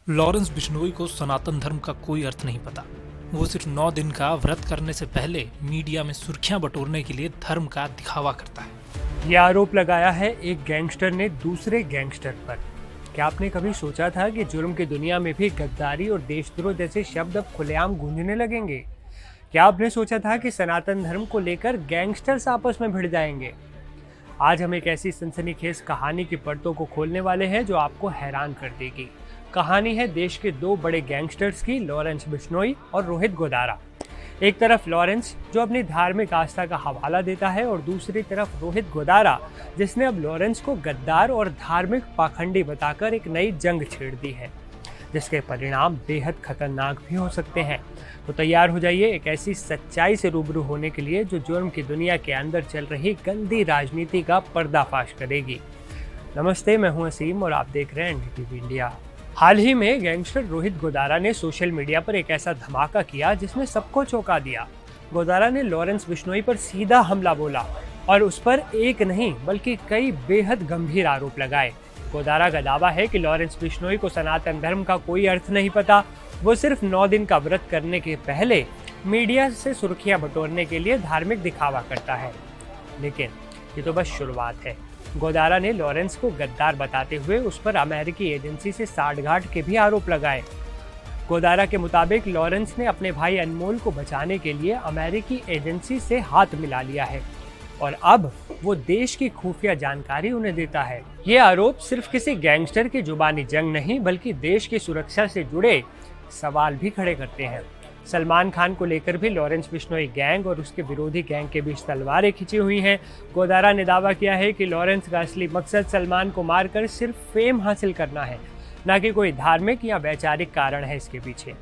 Lawrence Bishnoi को सनातन धर्म का कोई अर्थ नहीं पता। वो सिर्फ 9 दिन का व्रत करने से पहले मीडिया में सुर्खियां बटोरने के लिए धर्म का दिखावा करता है। यह आरोप लगाया है एक गैंगस्टर ने दूसरे गैंगस्टर पर। क्या आपने कभी सोचा था कि जुर्म की दुनिया में भी गद्दारी और देशद्रोह जैसे शब्द अब खुलेआम गूंजने लगेंगे? क्या आपने सोचा था कि सनातन धर्म को लेकर गैंगस्टर्स आपस में भिड़ जाएंगे? आज हम एक ऐसी सनसनीखेज कहानी की परतों को खोलने वाले हैं जो आपको हैरान कर देगी। कहानी है देश के 2 बड़े गैंगस्टर्स की, लॉरेंस बिश्नोई और रोहित गोदारा। एक तरफ लॉरेंस जो अपनी धार्मिक आस्था का हवाला देता है और दूसरी तरफ रोहित गोदारा जिसने अब लॉरेंस को गद्दार और धार्मिक पाखंडी बताकर एक नई जंग छेड़ दी है जिसके परिणाम बेहद खतरनाक भी हो सकते हैं। तो तैयार हो जाइए एक ऐसी सच्चाई से रूबरू होने के लिए जो जुर्म की दुनिया के अंदर चल रही गंदी राजनीति का पर्दाफाश करेगी। नमस्ते, मैं हूं असीम और आप देख रहे हैं एनडीटीवी इंडिया। हाल ही में गैंगस्टर रोहित गोदारा ने सोशल मीडिया पर एक ऐसा धमाका किया जिसने सबको चौंका दिया। गोदारा ने लॉरेंस बिश्नोई पर सीधा हमला बोला और उस पर एक नहीं बल्कि कई बेहद गंभीर आरोप लगाए। गोदारा का दावा है कि लॉरेंस बिश्नोई को सनातन धर्म का कोई अर्थ नहीं पता। वो सिर्फ 9 दिन का व्रत करने के पहले मीडिया से सुर्खियां बटोरने के लिए धार्मिक दिखावा करता है। लेकिन ये तो बस शुरुआत है। गोदारा ने लॉरेंस को गद्दार बताते हुए उस पर अमेरिकी एजेंसी से साठगांठ के भी आरोप लगाए। गोदारा के मुताबिक लॉरेंस ने अपने भाई अनमोल को बचाने के लिए अमेरिकी एजेंसी से हाथ मिला लिया है और अब वो देश की खुफिया जानकारी उन्हें देता है। ये आरोप सिर्फ किसी गैंगस्टर की जुबानी जंग नहीं बल्कि देश की सुरक्षा से जुड़े सवाल भी खड़े करते हैं। सलमान खान को लेकर भी लॉरेंस बिश्नोई गैंग और उसके विरोधी गैंग के बीच तलवारें खिंची हुई हैं। गोदारा ने दावा किया है कि लॉरेंस का असली मकसद सलमान को मारकर सिर्फ फेम हासिल करना है, न कि कोई धार्मिक या वैचारिक कारण है इसके पीछे।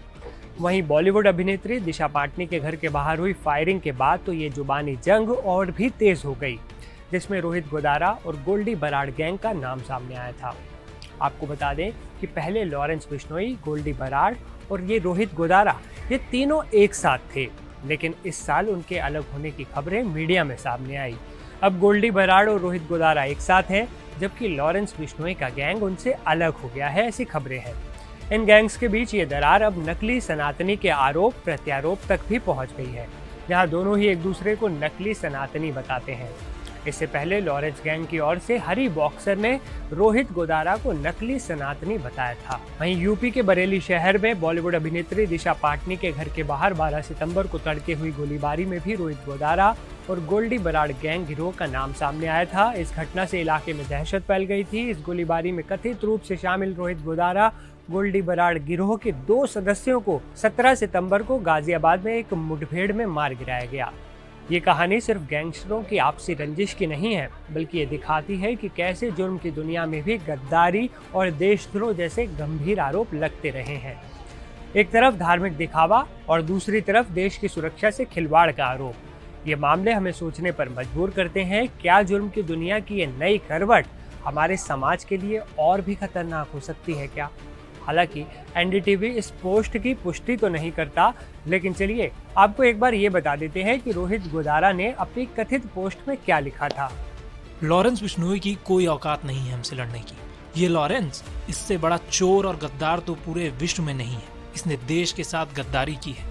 वहीं बॉलीवुड अभिनेत्री दिशा पाटनी के घर के बाहर हुई फायरिंग के बाद तो ये जुबानी जंग और भी तेज हो गई, जिसमें रोहित गोदारा और गोल्डी बराड़ गैंग का नाम सामने आया था। आपको बता दें कि पहले लॉरेंस बिश्नोई, गोल्डी बराड़ और ये रोहित गोदारा ये तीनों एक साथ थे, लेकिन इस साल उनके अलग होने की खबरें मीडिया में सामने आई। अब गोल्डी बराड़ और रोहित गोदारा एक साथ हैं, जबकि लॉरेंस बिश्नोई का गैंग उनसे अलग हो गया है, ऐसी खबरें हैं। इन गैंग्स के बीच ये दरार अब नकली सनातनी के आरोप प्रत्यारोप तक भी पहुंच गई है, जहां दोनों ही एक दूसरे को नकली सनातनी बताते हैं। इससे पहले लॉरेंस गैंग की ओर से हरी बॉक्सर ने रोहित गोदारा को नकली सनातनी बताया था। वहीं यूपी के बरेली शहर में बॉलीवुड अभिनेत्री दिशा पाटनी के घर के बाहर 12 सितंबर को तड़के हुई गोलीबारी में भी रोहित गोदारा और गोल्डी बराड़ गैंग गिरोह का नाम सामने आया था। इस घटना से इलाके में दहशत फैल गई थी। इस गोलीबारी में कथित रूप से शामिल रोहित गोदारा गोल्डी बराड़ गिरोह के 2 सदस्यों को 17 सितंबर को गाजियाबाद में एक मुठभेड़ में मार गिराया गया। ये कहानी सिर्फ गैंगस्टरों की आपसी रंजिश की नहीं है, बल्कि ये दिखाती है कि कैसे जुर्म की दुनिया में भी गद्दारी और देशद्रोह जैसे गंभीर आरोप लगते रहे हैं। एक तरफ धार्मिक दिखावा और दूसरी तरफ देश की सुरक्षा से खिलवाड़ का आरोप। ये मामले हमें सोचने पर मजबूर करते हैं, क्या जुर्म की दुनिया की ये नई करवट हमारे समाज के लिए और भी खतरनाक हो सकती है क्या? हालांकि एनडीटीवी इस पोस्ट की पुष्टि तो नहीं करता, लेकिन चलिए आपको एक बार ये बता देते हैं कि रोहित गोदारा ने अपनी कथित पोस्ट में क्या लिखा था। लॉरेंस बिश्नोई की कोई औकात नहीं है हमसे लड़ने की। ये लॉरेंस, इससे बड़ा चोर और गद्दार तो पूरे विश्व में नहीं है। इसने देश के साथ गद्दारी की है,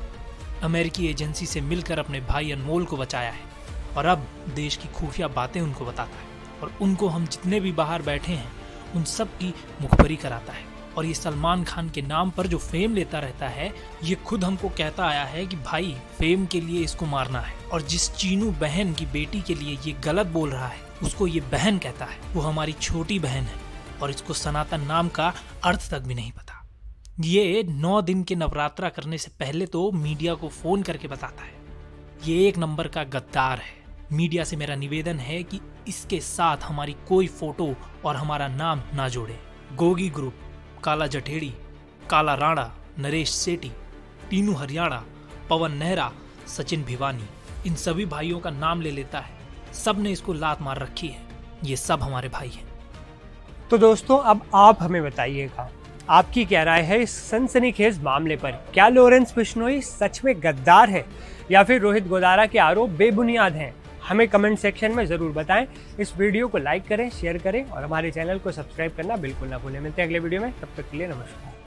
अमेरिकी एजेंसी से मिलकर अपने भाई अनमोल को बचाया है और अब देश की खुफिया बातें उनको बताता है और उनको हम जितने भी बाहर बैठे हैं उन सब की मुखबरी कराता है। और ये सलमान खान के नाम पर जो फेम लेता रहता है, ये खुद हमको कहता आया है कि भाई फेम के लिए इसको मारना है। और जिस चीनू बहन की बेटी के लिए ये गलत बोल रहा है उसको ये बहन कहता है। वो हमारी छोटी बहन है और इसको सनातन नाम का अर्थ तक भी नहीं पता। ये 9 दिन के नवरात्रा करने से पहले तो मीडिया को फोन करके बताता है। ये 1 नंबर का गद्दार है। मीडिया से मेरा निवेदन है कि इसके साथ हमारी कोई फोटो और हमारा नाम ना जोड़े। गोगी ग्रुप, काला जठेड़ी, काला राणा, नरेश सेठी, टीनू हरियाणा, पवन नेहरा, सचिन भिवानी, इन सभी भाइयों का नाम ले लेता है। सब ने इसको लात मार रखी है। ये सब हमारे भाई हैं। तो दोस्तों, अब आप हमें बताइएगा आपकी क्या राय है इस सनसनीखेज मामले पर। क्या लॉरेंस बिश्नोई सच में गद्दार है या फिर रोहित गोदारा के आरोप बेबुनियाद हैं? हमें कमेंट सेक्शन में ज़रूर बताएं। इस वीडियो को लाइक करें, शेयर करें और हमारे चैनल को सब्सक्राइब करना बिल्कुल ना भूलें। मिलते हैं अगले वीडियो में, तब तक के लिए नमस्कार।